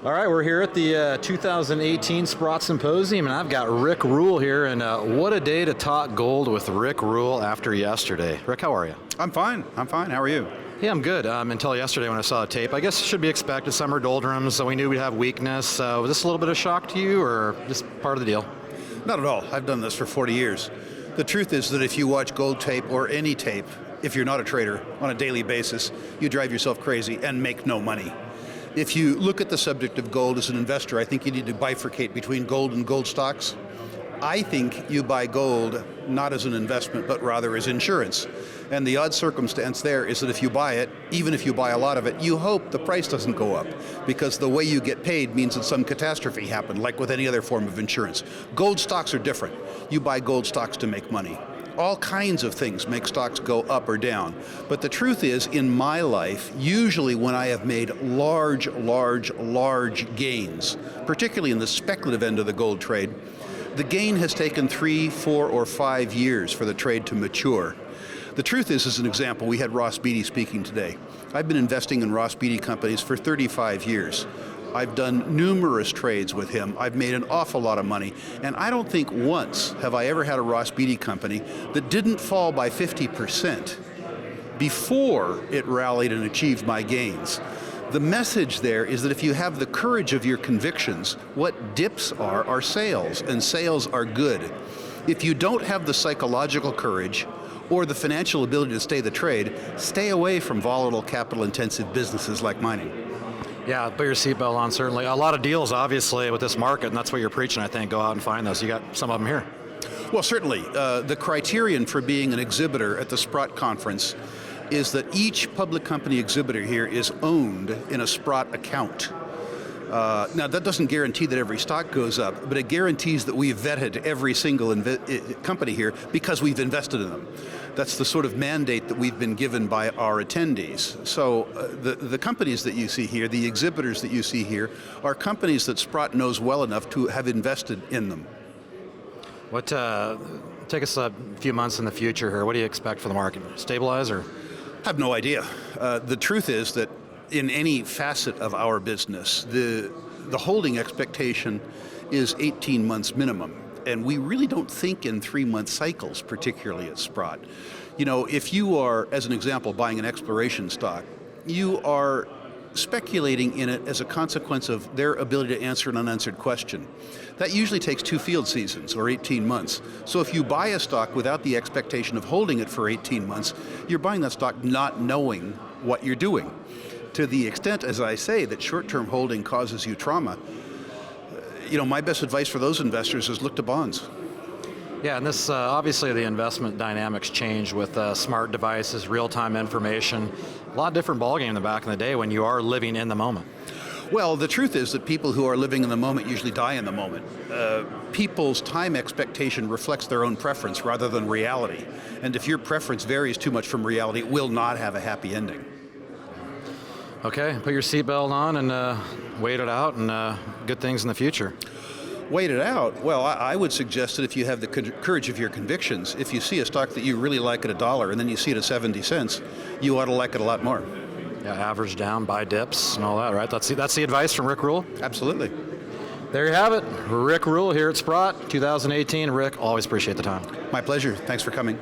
All right, we're here at the 2018 Sprott Symposium, and I've got Rick Rule here, and what a day to talk gold with Rick Rule after yesterday. Rick, how are you? I'm fine. How are you? Yeah, I'm good. Until yesterday when I saw the tape. I guess it should be expected, summer doldrums, so we knew we'd have weakness. Was this a little bit of shock to you, or just part of the deal? Not at all. I've done this for 40 years. The truth is that if you watch gold tape or any tape, if you're not a trader, on a daily basis, you drive yourself crazy and make no money. If you look at the subject of gold as an investor, I think you need to bifurcate between gold and gold stocks. I think you buy gold not as an investment, but rather as insurance. And the odd circumstance there is that if you buy it, even if you buy a lot of it, you hope the price doesn't go up, because the way you get paid means that some catastrophe happened, like with any other form of insurance. Gold stocks are different. You buy gold stocks to make money. All kinds of things make stocks go up or down. But the truth is, in my life, usually when I have made large gains, particularly in the speculative end of the gold trade, the gain has taken 3, 4, or 5 years for the trade to mature. The truth is, as an example, we had Ross Beatty speaking today. I've been investing in Ross Beatty companies for 35 years. I've done numerous trades with him. I've made an awful lot of money. And I don't think once have I ever had a Ross Beatty company that didn't fall by 50% before it rallied and achieved my gains. The message there is that if you have the courage of your convictions, what dips are sales, and sales are good. If you don't have the psychological courage or the financial ability to stay the trade, stay away from volatile, capital-intensive businesses like mining. Yeah, put your seatbelt on, certainly. A lot of deals, obviously, with this market, and that's what you're preaching, I think. Go out and find those. You got some of them here. Well, certainly. The criterion for being an exhibitor at the Sprott conference is that each public company exhibitor here is owned in a Sprott account. Now, that doesn't guarantee that every stock goes up, but it guarantees that we've vetted every single company here because we've invested in them. That's the sort of mandate that we've been given by our attendees. So the companies that you see here, the exhibitors that you see here, are companies that Sprott knows well enough to have invested in them. What? Take us a few months in the future here. What do you expect for the market? Stabilize or? I have no idea. The truth is that in any facet of our business, the holding expectation is 18 months minimum. And we really don't think in 3-month cycles, particularly at Sprott. You know, if you are, as an example, buying an exploration stock, you are speculating in it as a consequence of their ability to answer an unanswered question. That usually takes 2 field seasons or 18 months. So if you buy a stock without the expectation of holding it for 18 months, you're buying that stock not knowing what you're doing. To the extent, as I say, that short-term holding causes you trauma, you know, my best advice for those investors is look to bonds. Yeah, and this, obviously the investment dynamics change with smart devices, real-time information. A lot different ballgame than back in the day when you are living in the moment. Well, the truth is that people who are living in the moment usually die in the moment. People's time expectation reflects their own preference rather than reality. And if your preference varies too much from reality, it will not have a happy ending. Okay, put your seatbelt on and wait it out, and good things in the future. Wait it out? Well, I would suggest that if you have the courage of your convictions, if you see a stock that you really like at $1 and then you see it at 70 cents, you ought to like it a lot more. Yeah, average down, buy dips and all that, right? That's the advice from Rick Rule? Absolutely. There you have it. Rick Rule here at Sprott, 2018. Rick, always appreciate the time. My pleasure. Thanks for coming.